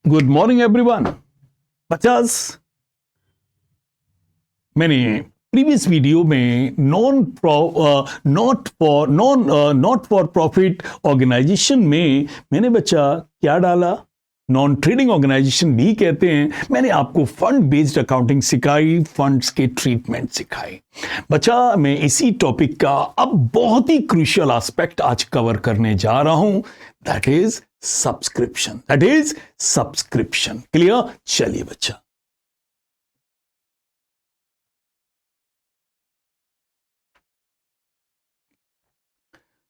Good morning everyone. 50 मैंने previous video में not for profit organisation में मैंने बच्चा क्या डाला, नॉन ट्रेडिंग ऑर्गेनाइजेशन भी कहते हैं। मैंने आपको फंड बेस्ड अकाउंटिंग सिखाई, फंड्स के ट्रीटमेंट सिखाई। बच्चा मैं इसी टॉपिक का अब बहुत ही क्रूशियल एस्पेक्ट आज कवर करने जा रहा हूं, दैट इज सब्सक्रिप्शन। क्लियर? चलिए बच्चा,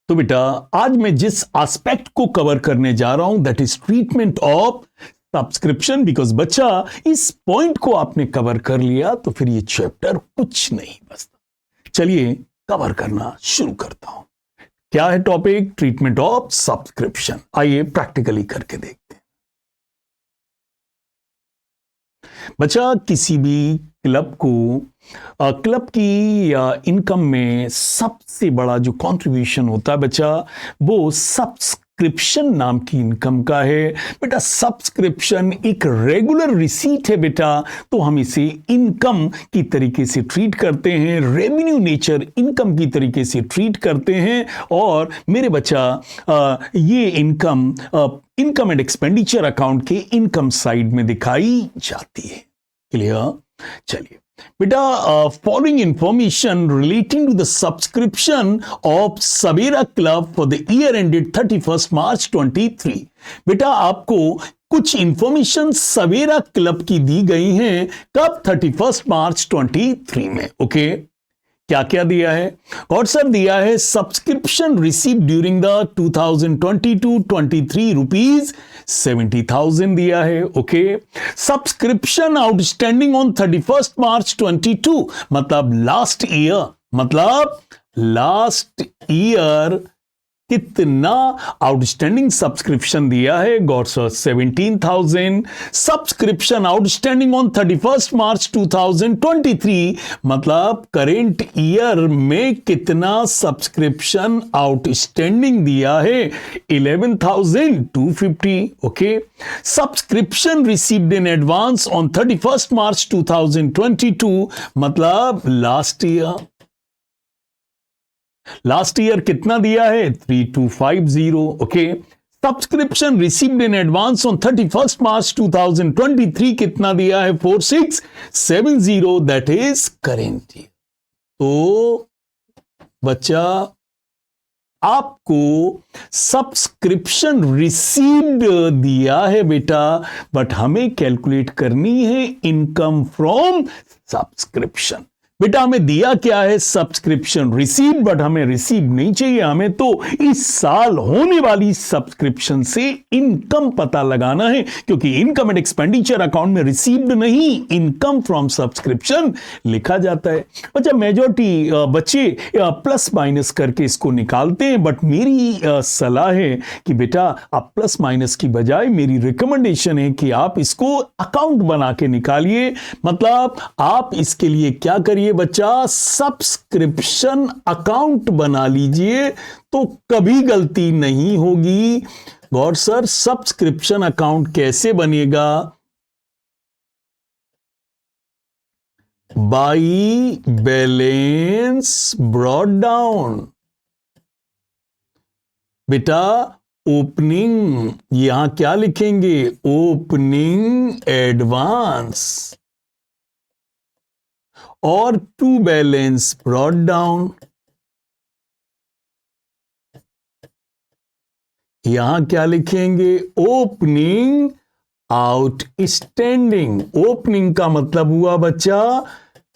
तो बेटा आज मैं जिस एस्पेक्ट को कवर करने जा रहा हूं that is treatment of subscription. Because बच्चा इस पॉइंट को आपने कवर कर लिया तो फिर ये चैप्टर कुछ नहीं बचता। चलिए कवर करना शुरू करता हूं। क्या है टॉपिक? Treatment of subscription. आइए प्रैक्टिकली करके देखते हैं। बच्चा किसी भी क्लब की इनकम में सबसे बड़ा जो कंट्रीब्यूशन होता है बच्चा, वो सब्सक्रिप्शन नाम की इनकम का है। बेटा सब्सक्रिप्शन एक रेगुलर रिसीट है बेटा, तो हम इसे इनकम की तरीके से ट्रीट करते हैं, रेवेन्यू नेचर इनकम की तरीके से ट्रीट करते हैं। और मेरे बच्चा ये इनकम एंड एक्सपेंडिचर अकाउंट के इनकम साइड में दिखाई जाती है। क्लियर? चलिए बेटा, following information relating to the subscription of Savera club for the year ended 31 March 23। बेटा आपको कुछ इंफॉर्मेशन सवेरा क्लब की दी गई हैं। कब? 31 मार्च 23 में। ओके, क्या क्या दिया है? और सर दिया है subscription receive during the 2022-23 rupees 70,000 दिया है। ओके, सब्सक्रिप्शन आउटस्टैंडिंग ऑन 31 मार्च 22 मतलब लास्ट ईयर कितना आउटस्टैंडिंग सब्सक्रिप्शन दिया है? God sir 17,000। Subscription outstanding on 31 मार्च 2023 मतलब करेंट ईयर में कितना सब्सक्रिप्शन आउटस्टैंडिंग दिया है? 11,250। Okay, subscription received in advance on 31 मार्च 2022 मतलब लास्ट ईयर कितना दिया है? 3250। Okay, subscription received in advance on 31 मार्च 2023 कितना दिया है? 4670, दैट इज करेंट ईयर। तो बच्चा आपको सब्सक्रिप्शन रिसीव्ड दिया है बेटा, बट हमें कैलकुलेट करनी है इनकम फ्रॉम सब्सक्रिप्शन। बेटा हमें दिया क्या है? सब्सक्रिप्शन रिसीव, बट हमें रिसीव नहीं चाहिए, हमें तो इस साल होने वाली सब्सक्रिप्शन से इनकम पता लगाना है, क्योंकि इनकम एंड एक्सपेंडिचर अकाउंट में रिसीव्ड नहीं, इनकम फ्रॉम सब्सक्रिप्शन लिखा जाता है। अच्छा, मेजॉरिटी बच्चे प्लस माइनस करके इसको निकालते हैं, बट मेरी सलाह है कि बेटा आप प्लस माइनस की बजाय मेरी रिकमेंडेशन है कि आप इसको अकाउंट बना के निकालिए। मतलब आप इसके लिए क्या करिए बच्चा, सब्सक्रिप्शन अकाउंट बना लीजिए तो कभी गलती नहीं होगी। गॉड सर सब्सक्रिप्शन अकाउंट कैसे बनेगा? By balance brought down. बेटा ओपनिंग, यहां क्या लिखेंगे? ओपनिंग एडवांस और टू बैलेंस ब्रॉट डाउन। यहां क्या लिखेंगे? Opening outstanding. ओपनिंग का मतलब हुआ बच्चा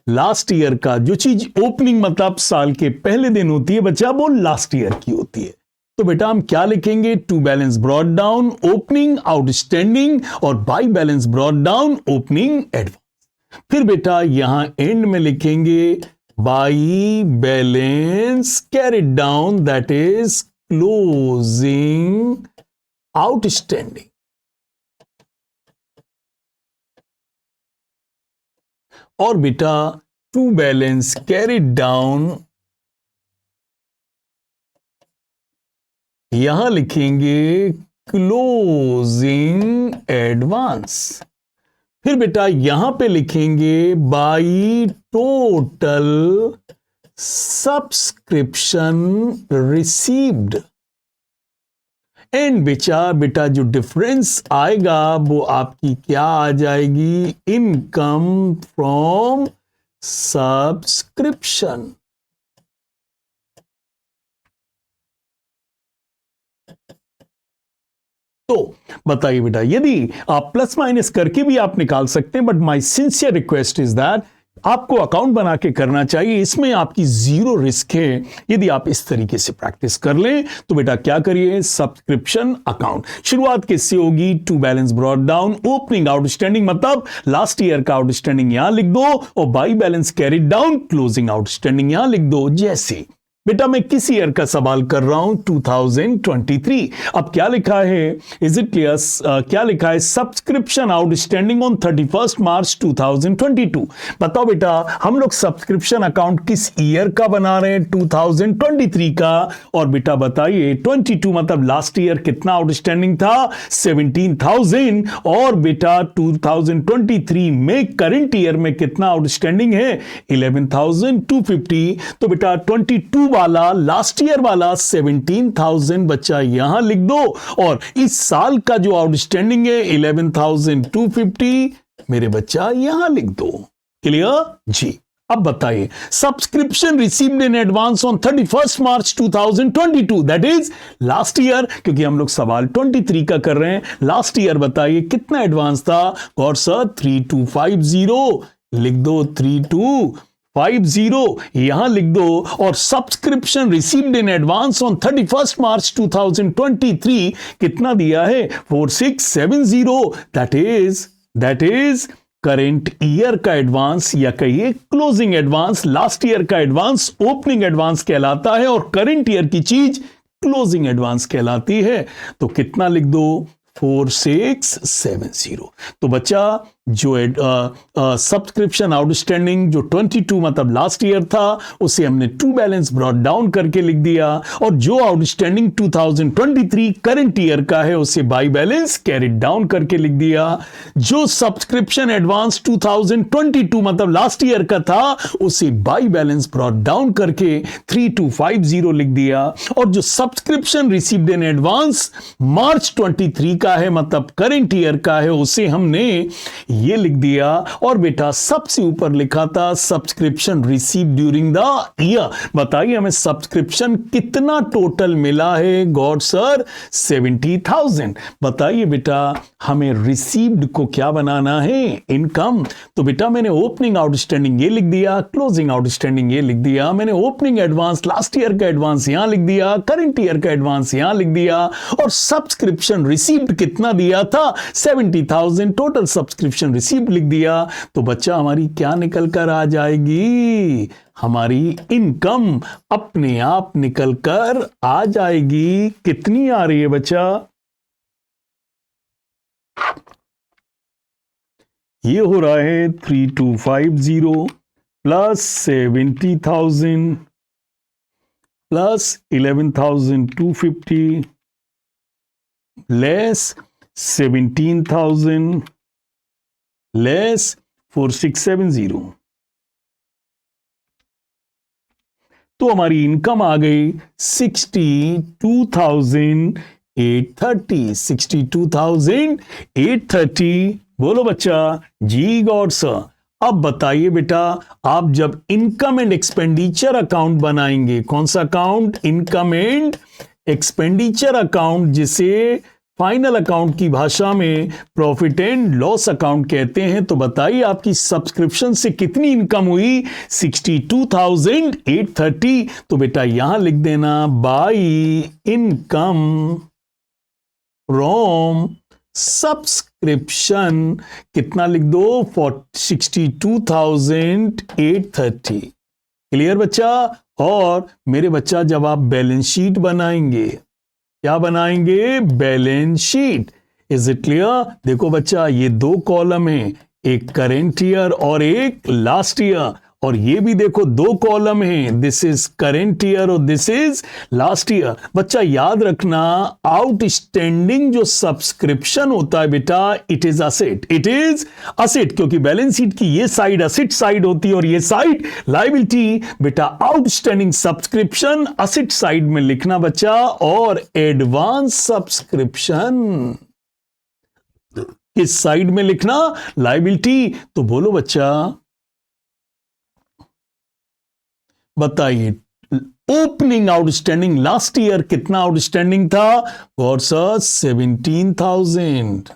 लास्ट ईयर का, जो चीज ओपनिंग मतलब साल के पहले दिन होती है बच्चा, वो लास्ट ईयर की होती है। तो बेटा हम क्या लिखेंगे? To balance brought down, opening outstanding, और by balance brought down, opening advance. फिर बेटा यहां एंड में लिखेंगे by balance carried down, that is closing outstanding. और बेटा टू बैलेंस कैरिड डाउन, यहां लिखेंगे क्लोजिंग एडवांस। फिर बेटा यहां पे लिखेंगे by total subscription received. And बेटा जो डिफरेंस आएगा वो आपकी क्या आ जाएगी, इनकम फ्रॉम सब्सक्रिप्शन। तो बताइए बेटा, यदि आप प्लस माइनस करके भी आप निकाल सकते हैं, but my sincere request is that आपको अकाउंट बना के करना चाहिए, इसमें आपकी जीरो रिस्क है। यदि आप इस तरीके से प्रैक्टिस कर लें तो बेटा क्या करिए, सब्सक्रिप्शन अकाउंट शुरुआत किससे होगी, to balance brought down, opening outstanding मतलब लास्ट ईयर का आउटस्टैंडिंग यहां लिख दो और by balance carried down, closing outstanding यहां लिख दो। जैसे बेटा मैं किस ईयर का सवाल कर रहा हूं, 2023। अब क्या लिखा है, इज इट क्लियर, क्या लिखा है, सब्सक्रिप्शन आउटस्टैंडिंग ऑन 31 मार्च 2022। बताओ बेटा हम लोग सब्सक्रिप्शन अकाउंट किस ईयर का बना रहे हैं, 2023 का। और बेटा बताइए 22 मतलब लास्ट ईयर कितना आउटस्टैंडिंग था, 17,000। और बेटा 2023 में करंट ईयर में कितना आउटस्टैंडिंग है, 11,250। तो बेटा 22 वाला लास्ट ईयर वाला 17,000 बच्चा यहां लिख दो और इस साल का जो आउटस्टैंडिंग है 11,250 मेरे बच्चा यहां लिख दो। क्लियर जी। अब बताइए subscription received in advance on 31 March 2022, that is last year, क्योंकि हम लोग सवाल 23 का कर रहे हैं। लास्ट ईयर बताइए कितना एडवांस था, गौर सर 3250 लिख दो, 3250 यहां लिख दो। और subscription received in advance on 31 मार्च 2023 कितना दिया है, 4670, दैट इज करंट ईयर का एडवांस या कहिए क्लोजिंग एडवांस। लास्ट ईयर का एडवांस ओपनिंग एडवांस कहलाता है और करंट ईयर की चीज क्लोजिंग एडवांस कहलाती है। तो कितना लिख दो, 4670। तो बच्चा जो सब्सक्रिप्शन आउटस्टैंडिंग जो 22 मतलब लास्ट ईयर था उसे हमने टू बैलेंस ब्रॉट डाउन करके लिख दिया, और जो आउटस्टैंडिंग 2023 करंट ईयर का है उसे बाई बैलेंस कैरिड डाउन करके लिख दिया। जो सब्सक्रिप्शन एडवांस 2022 मतलब लास्ट ईयर का था उसे बाई बैलेंस ब्रॉट डाउन करके 3250 लिख दिया। और जो सब्सक्रिप्शन रिसीव्ड इन एडवांस मार्च 23 का है मतलब करंट ईयर का है उसे हमने ये लिख दिया। और बेटा सबसे ऊपर लिखा था subscription receive during the year. बताइए हमें सब्सक्रिप्शन कितना टोटल मिला है, गॉड सर 70,000। बताइए बेटा हमें रिसीव्ड को क्या बनाना है, इनकम। तो बेटा मैंने ओपनिंग आउटस्टैंडिंग ये लिख दिया, क्लोजिंग आउटस्टैंडिंग ये लिख दिया, मैंने ओपनिंग एडवांस लास्ट ईयर का एडवांस यहां लिख दिया, करंट ईयर का एडवांस यहां लिख दिया, और सब्सक्रिप्शन रिसीव्ड कितना दिया था, 70,000, टोटल सब्सक्रिप्शन रिसीव्ड लिख दिया। तो बच्चा हमारी क्या निकल कर आ जाएगी, हमारी इनकम अपने आप निकल कर आ जाएगी। कितनी आ रही है बच्चा, ये हो रहा है 3250 प्लस 70,000 प्लस 11,250 लेस 17,000 लेस 4670। तो हमारी इनकम आ गई 62,830, 62,830। बोलो बच्चा, जी गॉड सर। अब बताइए बेटा आप जब इनकम एंड एक्सपेंडिचर अकाउंट बनाएंगे, कौन सा account, income and expenditure account, जिसे फाइनल अकाउंट की भाषा में प्रॉफिट एंड लॉस अकाउंट कहते हैं। तो बताइए आपकी सब्सक्रिप्शन से कितनी इनकम हुई, 62,830। तो बेटा यहां लिख देना बाई इनकम फ्रॉम सब्सक्रिप्शन, कितना लिख दो, 62,830। क्लियर बच्चा। और मेरे बच्चा जब आप बैलेंस शीट बनाएंगे, क्या बनाएंगे, balance sheet, is it clear. देखो बच्चा ये दो कॉलम है, एक करेंट ईयर और एक लास्ट ईयर, और ये भी देखो दो कॉलम हैं, दिस इज करेंट ईयर और दिस इज लास्ट ईयर। बच्चा याद रखना, आउटस्टैंडिंग जो सब्सक्रिप्शन होता है बेटा, it is asset, it is asset, क्योंकि बैलेंस शीट की ये साइड असेट साइड होती है और ये साइड लायबिलिटी। बेटा आउटस्टैंडिंग सब्सक्रिप्शन असेट साइड में लिखना बच्चा, और एडवांस सब्सक्रिप्शन किस साइड में लिखना, लायबिलिटी। तो बोलो बच्चा, बताइए ओपनिंग आउटस्टैंडिंग लास्ट ईयर कितना आउटस्टैंडिंग था? God sir 17,000।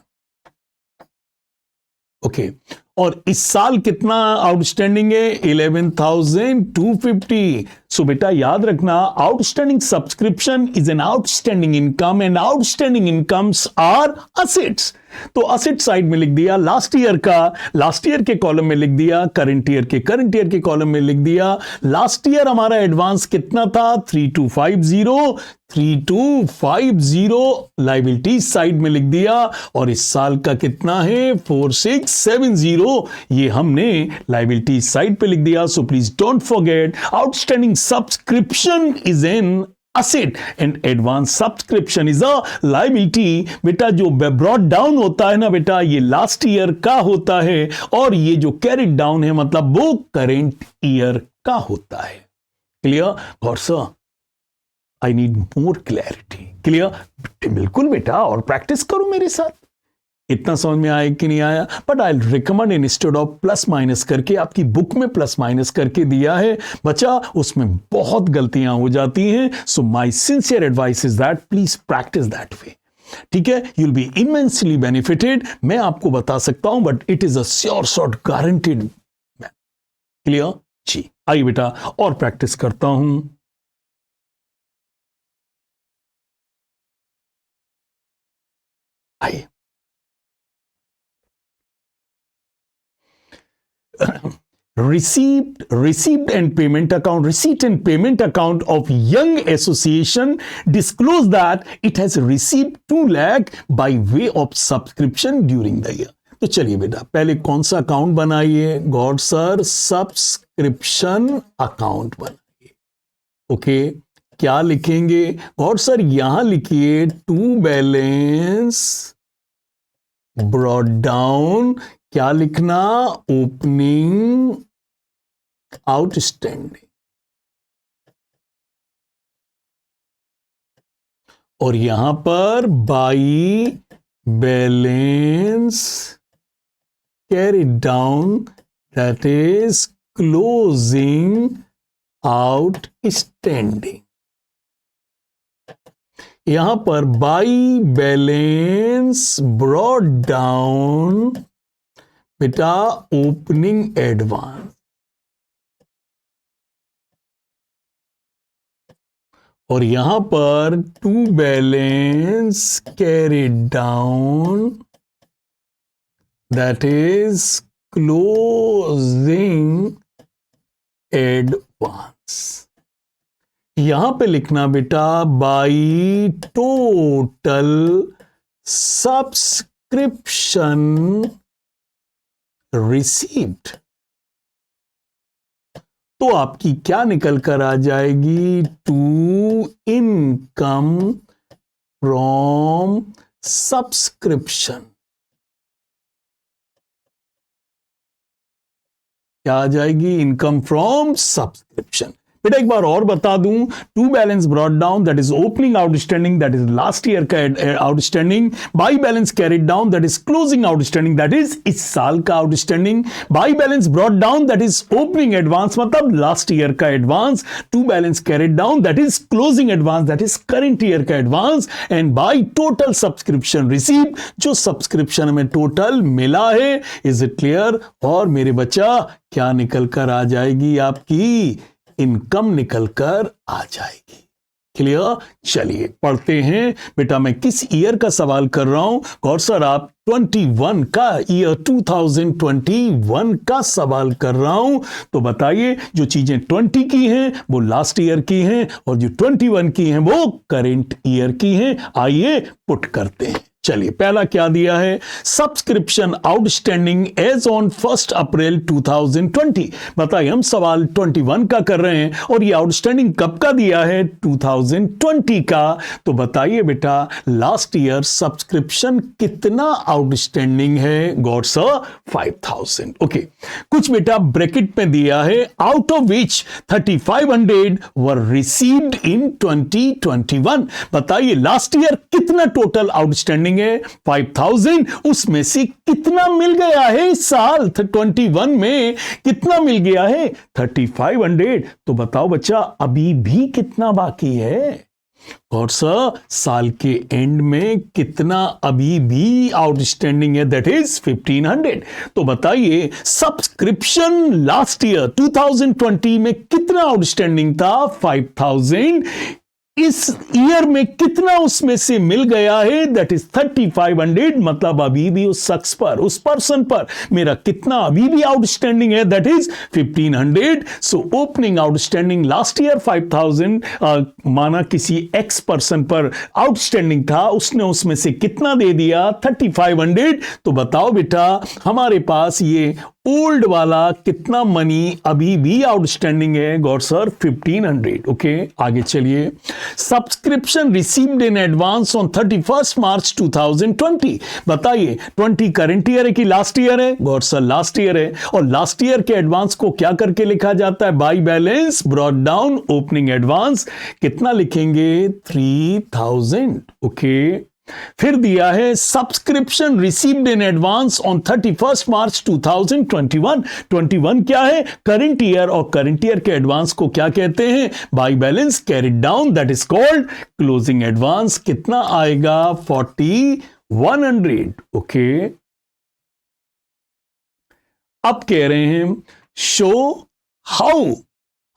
ओके, और इस साल कितना आउटस्टैंडिंग है? 11,250। सो बेटा याद रखना, outstanding subscription is an outstanding income and outstanding incomes are assets. तो असेट साइड में लिख दिया लास्ट ईयर का, लास्ट ईयर के कॉलम में लिख दिया, करंट ईयर के करंट ईयर के कॉलम में लिख दिया। लास्ट ईयर हमारा एडवांस कितना था? 3250, 3250 लायबिलिटी साइड में लिख दिया, और इस साल का कितना है? 4670, ये हमने लायबिलिटी साइड पे लिख दिया। So please don't forget, outstanding subscription is N asset and advance subscription is a liability। बेटा जो ब्रॉट डाउन होता है ना बेटा, ये लास्ट ईयर का होता है, और ये जो कैरिड डाउन है मतलब वो करेंट ईयर का होता है। क्लियर? और sir I need more clarity. Clear? बिल्कुल बेटा, और प्रैक्टिस करो मेरे साथ। इतना समझ में आया कि नहीं आया? But I recommend instead of plus minus करके, आपकी बुक में प्लस माइनस करके दिया है बच्चा, उसमें बहुत गलतियां हो जाती हैं। So my sincere advice is that please practice that way. ठीक है, you will be immensely benefited. मैं आपको बता सकता हूं, but it is a sure shot guaranteed. Clear जी? आइए बेटा और प्रैक्टिस करता हूं। आइए, receipt and payment account of Young Association disclose that it has received 2 lakh by way of subscription during the year। तो चलिए बेटा पहले कौन सा अकाउंट बनाइए? गॉड सर सब्सक्रिप्शन अकाउंट बनाइए। ओके, क्या लिखेंगे? गॉड सर यहां लिखिए टू बैलेंस ब्रॉट डाउन। क्या लिखना? Opening outstanding. और यहां पर by balance carried down, that is closing outstanding. यहां पर बाई बैलेंस ब्रॉट डाउन बेटा ओपनिंग एडवांस, और यहां पर to balance carried down, that is closing advance. यहां पे लिखना बेटा बाई टोटल सब्सक्रिप्शन रिसीव्ड। तो आपकी क्या निकल कर आ जाएगी? To income from subscription. क्या आ जाएगी? Income from subscription. बेटा एक बार और बता दूं, to balance brought down that is opening outstanding, that is last year का outstanding. By balance carried down, that is closing outstanding, that is इस साल का outstanding. By balance brought down, that is opening advance मतलब last year का advance. To balance carried down, that is closing advance, that is current year का advance. And by total subscription receive, जो subscription में total मिला है। Is it clear? और मेरे बच्चा क्या निकल कर आ जाएगी? आपकी इनकम निकलकर आ जाएगी। क्लियर? चलिए पढ़ते हैं। बेटा मैं किस ईयर का सवाल कर रहा हूं? गौर सर आप 21 का, ईयर 2021 का सवाल कर रहा हूं। तो बताइए जो चीजें 20 की हैं वो लास्ट ईयर की हैं, और जो 21 की हैं वो करेंट ईयर की हैं। आइए पुट करते हैं। चलिए पहला क्या दिया है, सब्सक्रिप्शन आउटस्टैंडिंग एज ऑन 1 अप्रैल 2020। बताइए, हम सवाल 21 का कर रहे हैं और ये आउटस्टैंडिंग कब का दिया है, 2020 का। तो बताइए बेटा, लास्ट ईयर सब्सक्रिप्शन कितना आउटस्टैंडिंग है, गॉड सर 5000। ओके, कुछ बेटा ब्रैकेट में दिया है, out of which 3500 were received in 2021। बताइए लास्ट ईयर कितना टोटल आउटस्टैंडिंग है, 5000, उसमें से कितना मिल गया है इस साल 21 में, कितना मिल गया है 3500। तो बताओ बच्चा, अभी भी कितना बाकी है, और सर साल के एंड में कितना अभी भी आउटस्टैंडिंग है, दैट इज 1500। तो बताइए सब्सक्रिप्शन लास्ट ईयर 2020 में कितना आउटस्टैंडिंग था, 5000। इस ईयर में कितना उसमें से मिल गया है, दैट इज 3500। मतलब अभी भी उस शख्स पर, उस पर्सन पर मेरा कितना अभी भी आउटस्टैंडिंग है, that is 1500। So opening outstanding last year 5000, माना किसी एक्स पर्सन पर आउटस्टैंडिंग था, उसने उसमें से कितना दे दिया, 3500। तो बताओ बेटा, हमारे पास ये ओल्ड वाला कितना मनी अभी भी आउटस्टैंडिंग है, गॉड सर 1500। ओके, आगे चलिए, subscription received in advance on 31 मार्च 2020। बताइए 20 करंट ईयर है कि लास्ट ईयर है, गॉड सर लास्ट ईयर है। और लास्ट ईयर के एडवांस को क्या करके लिखा जाता है, by balance brought down opening advance. कितना लिखेंगे, 3000। ओके, फिर दिया है subscription received in advance on 31 मार्च 2021। 21 क्या है, करंट ईयर, और करंट ईयर के एडवांस को क्या कहते हैं, by balance carried down, that is called closing advance. कितना आएगा, 4100। ओके, अब कह रहे हैं show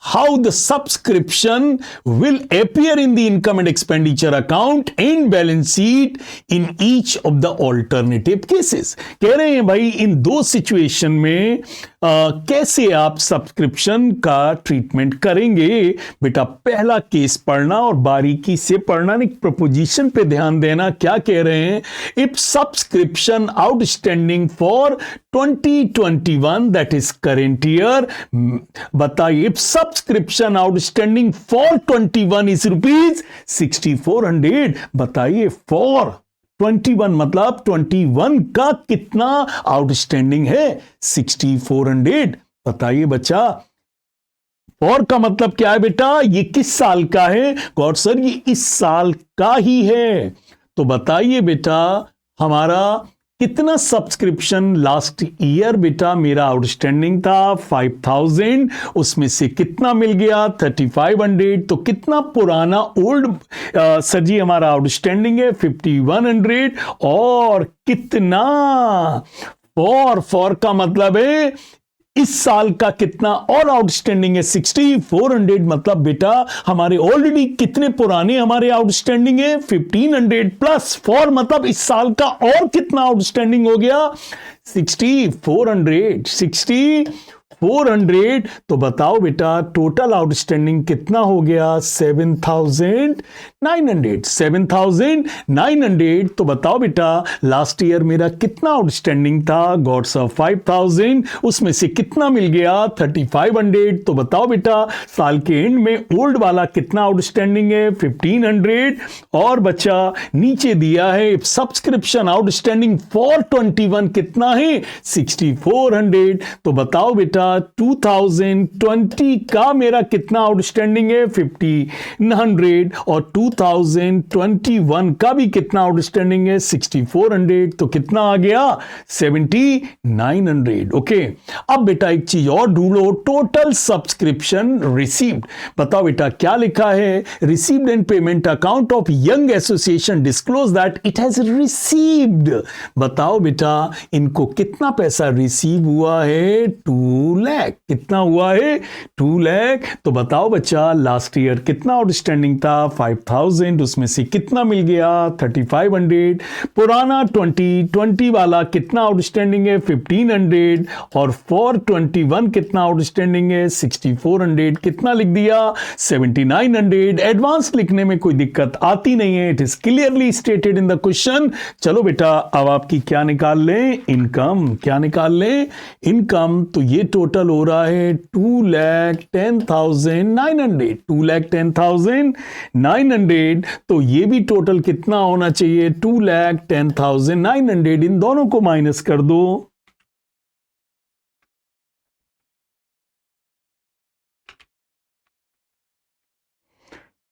how the subscription will appear in the income and expenditure account and balance sheet in each of the alternative cases। कह रहे हैं भाई, इन दो सिचुएशन में कैसे आप सब्सक्रिप्शन का ट्रीटमेंट करेंगे। बेटा पहला केस पढ़ना और बारीकी से पढ़ना, नहीं प्रपोजिशन पे ध्यान देना। क्या कह रहे हैं, if subscription outstanding for 2021 that is current year. बताइए, if subscription outstanding for 21 is rupees 6400। बताइए फॉर 21 मतलब 21 का कितना आउटस्टैंडिंग है, 6400। बताइए बच्चा, फॉर का मतलब क्या है बेटा, ये किस साल का है, गॉड सर ये इस साल का ही है। तो बताइए बेटा, हमारा कितना सब्सक्रिप्शन लास्ट ईयर बेटा मेरा आउटस्टैंडिंग था 5000, उसमें से कितना मिल गया 3500। तो कितना पुराना ओल्ड सर जी हमारा आउटस्टैंडिंग है 5100। और कितना फॉर का मतलब है इस साल का कितना और आउटस्टैंडिंग है 6400। मतलब बेटा हमारे ऑलरेडी कितने पुराने हमारे आउटस्टैंडिंग है 1500 प्लस फॉर मतलब इस साल का और कितना आउटस्टैंडिंग हो गया 6400। तो बताओ बेटा टोटल आउटस्टैंडिंग कितना हो गया 7900। तो बताओ बेटा लास्ट ईयर मेरा कितना आउटस्टैंडिंग था, गॉड्स ऑफ 5000, उसमें से कितना मिल गया 3500। तो बताओ बेटा साल के एंड में ओल्ड वाला कितना आउटस्टैंडिंग है 1500। और बच्चा नीचे दिया है सब्सक्रिप्शन आउटस्टैंडिंग फॉर 21 कितना है 6400। तो बताओ बेटा 2020 का मेरा कितना आउटस्टैंडिंग है 1500 और 2021 का भी कितना आउटस्टैंडिंग है 6400। तो कितना आ गया 7900। ओके, अब बेटा एक चीज और ढूंढो, टोटल सब्सक्रिप्शन रिसीव्ड। बताओ बेटा क्या लिखा है, received and payment account of young association disclose that it has received. बताओ बेटा इनको कितना पैसा रिसीव हुआ है 2 लाख। कितना हुआ है? 2 लाख। तो बताओ बच्चा, लास्ट ईयर कितना आउटस्टैंडिंग था? 5000। उसमें से कितना मिल गया? 3500। पुराना 2020 वाला कितना आउटस्टैंडिंग है? 1500। और 421 कितना आउटस्टैंडिंग है? 6400। कितना लिख दिया? 7900। एडवांस लिखने में कोई दिक्कत आती नहीं है, it is clearly stated in the question. चलो बेटा, अब आपकी क्या निकाल लें? इनकम। क्या निकाल लें? इनकम। तो ये टोटल हो रहा है 2,10,900। 2,10,900। तो ये भी टोटल कितना होना चाहिए? 2,10,900। इन दोनों को माइनस कर दो।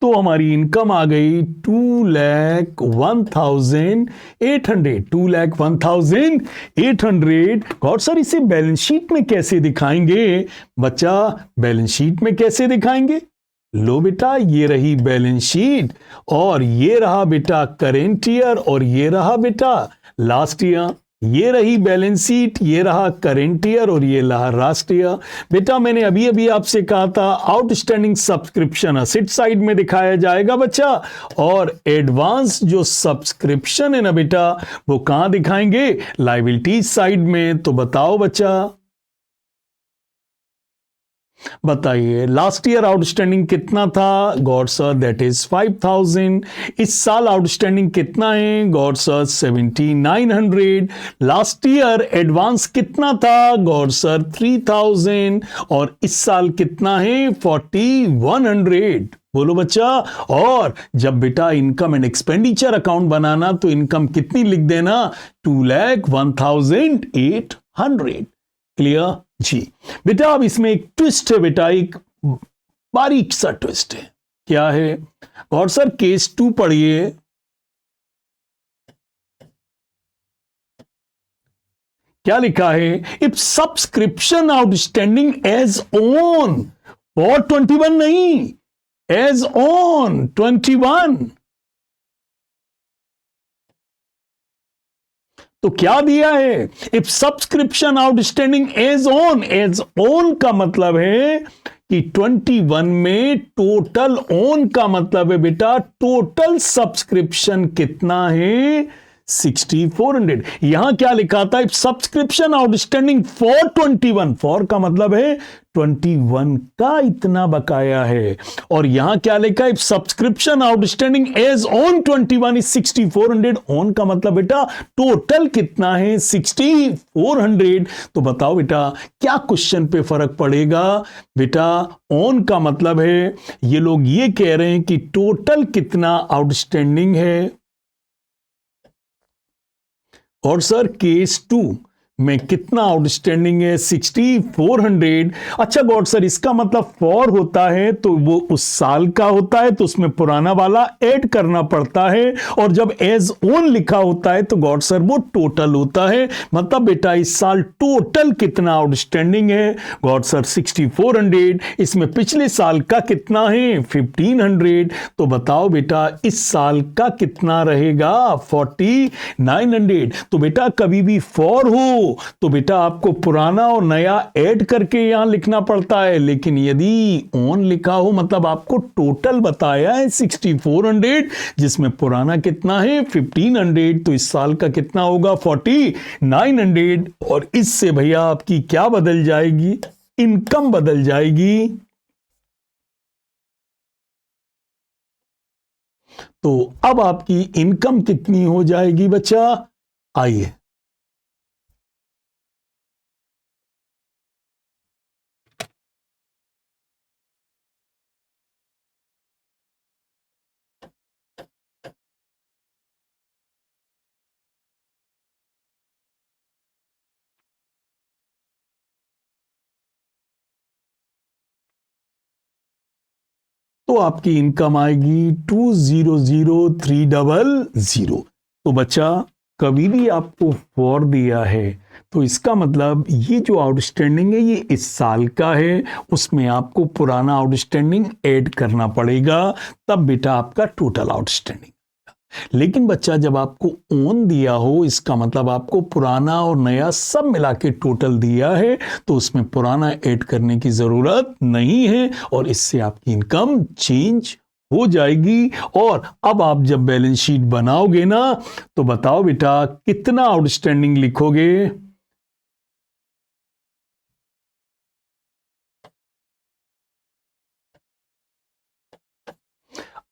तो हमारी इनकम आ गई 2,01,800। 2,01,800। और सर इसे बैलेंस शीट में कैसे दिखाएंगे? बच्चा, बैलेंस शीट में कैसे दिखाएंगे? लो बेटा, ये रही बैलेंस शीट, और ये रहा बेटा करेंट ईयर, और ये रहा बेटा लास्ट ईयर। ये रही बैलेंस शीट, ये रहा करंट ईयर, और ये रहा लास्ट ईयर। बेटा मैंने अभी अभी आपसे कहा था आउटस्टैंडिंग सब्सक्रिप्शन असेट साइड में दिखाया जाएगा बच्चा, और एडवांस जो सब्सक्रिप्शन है ना बेटा, वो कहां दिखाएंगे? लायबिलिटीज साइड में। तो बताओ बच्चा, बताइए लास्ट ईयर आउटस्टैंडिंग कितना था? God sir that is 5000। इस साल आउटस्टैंडिंग कितना है? God sir 7900। Last year advance कितना था? God sir 3000। और इस साल कितना है? 4100। बोलो बच्चा। और जब बेटा इनकम एंड एक्सपेंडिचर अकाउंट बनाना तो इनकम कितनी लिख देना? 2,01,800। क्लियर जी। बेटा अब इसमें एक ट्विस्ट है बेटा, एक बारीक सा ट्विस्ट है। क्या है? और सर केस 2 पढ़िए। क्या लिखा है? If subscription outstanding as on for 21, नहीं, एज ऑन 21। तो क्या दिया है? If subscription outstanding as on. As on का मतलब है कि 21 में टोटल ऑन का मतलब है बेटा टोटल सब्सक्रिप्शन कितना है? 6400। यहां क्या लिखा था? If subscription outstanding for 21। For का मतलब है 21 का इतना बकाया है। और यहां क्या लिखा? If subscription outstanding as on 21 is 6400। On का मतलब बेटा टोटल कितना है? 6400। तो बताओ बेटा क्या क्वेश्चन पे फर्क पड़ेगा? बेटा ऑन का मतलब है ये लोग ये कह रहे हैं कि टोटल कितना आउटस्टैंडिंग है, और सर केस 2 में कितना आउटस्टैंडिंग है? 6400। अच्छा गॉड सर इसका मतलब फॉर होता है तो वो उस साल का होता है, तो उसमें पुराना वाला ऐड करना पड़ता है, और जब एज ओन लिखा होता है तो गॉड सर वो टोटल होता है। मतलब बेटा इस साल टोटल कितना आउटस्टैंडिंग है? God sir 6400। इसमें पिछले साल का कितना है? 1500। तो बताओ बेटा इस साल का कितना रहेगा? 4900। तो बेटा कभी भी फॉर हो तो बेटा आपको पुराना और नया ऐड करके यहां लिखना पड़ता है, लेकिन यदि ऑन लिखा हो मतलब आपको टोटल बताया है 6400, जिसमें पुराना कितना है? 1500। तो इस साल का कितना होगा? 4900। और इससे भैया आपकी क्या बदल जाएगी? इनकम बदल जाएगी। तो अब आपकी इनकम कितनी हो जाएगी बच्चा? आइए तो आपकी इनकम आएगी 2,00,300। तो बच्चा कभी भी आपको फॉर दिया है तो इसका मतलब ये जो आउटस्टैंडिंग है ये इस साल का है, उसमें आपको पुराना आउटस्टैंडिंग ऐड करना पड़ेगा, तब बेटा आपका टोटल आउटस्टैंडिंग। लेकिन बच्चा जब आपको ओन दिया हो, इसका मतलब आपको पुराना और नया सब मिला के टोटल दिया है, तो उसमें पुराना ऐड करने की जरूरत नहीं है और इससे आपकी इनकम चेंज हो जाएगी। और अब आप जब बैलेंस शीट बनाओगे ना, तो बताओ बेटा कितना आउटस्टैंडिंग लिखोगे?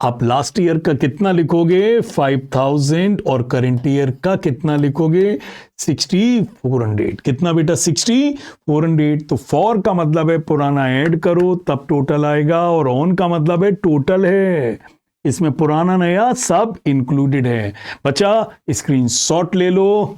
आप लास्ट ईयर का कितना लिखोगे? 5000 और करंट ईयर का कितना लिखोगे? 6400। कितना बेटा? 6400। तो फॉर का मतलब है पुराना ऐड करो तब टोटल आएगा, और ऑन का मतलब है टोटल है, इसमें पुराना नया सब इंक्लूडेड है। बच्चा स्क्रीनशॉट ले लो।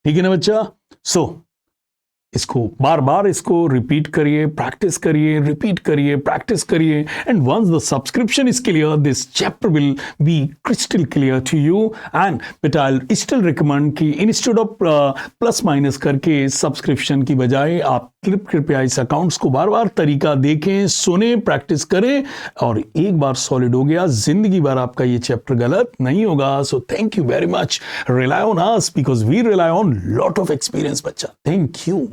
ठीक है ना बच्चा? सो इसको बार बार इसको रिपीट करिए, प्रैक्टिस करिए, रिपीट करिए, प्रैक्टिस करिए, and once the subscription is clear, this chapter will be crystal clear to you. And but I still recommend कि इंस्टेड ऑफ प्लस माइनस करके सब्सक्रिप्शन की बजाय आप कृपया इस अकाउंट्स को बार बार तरीका देखें, सुने, प्रैक्टिस करें, और एक बार सॉलिड हो गया, जिंदगी भर आपका ये चैप्टर गलत नहीं होगा। So thank you very much, rely on us because we rely on lot of experience बच्चा। Thank you.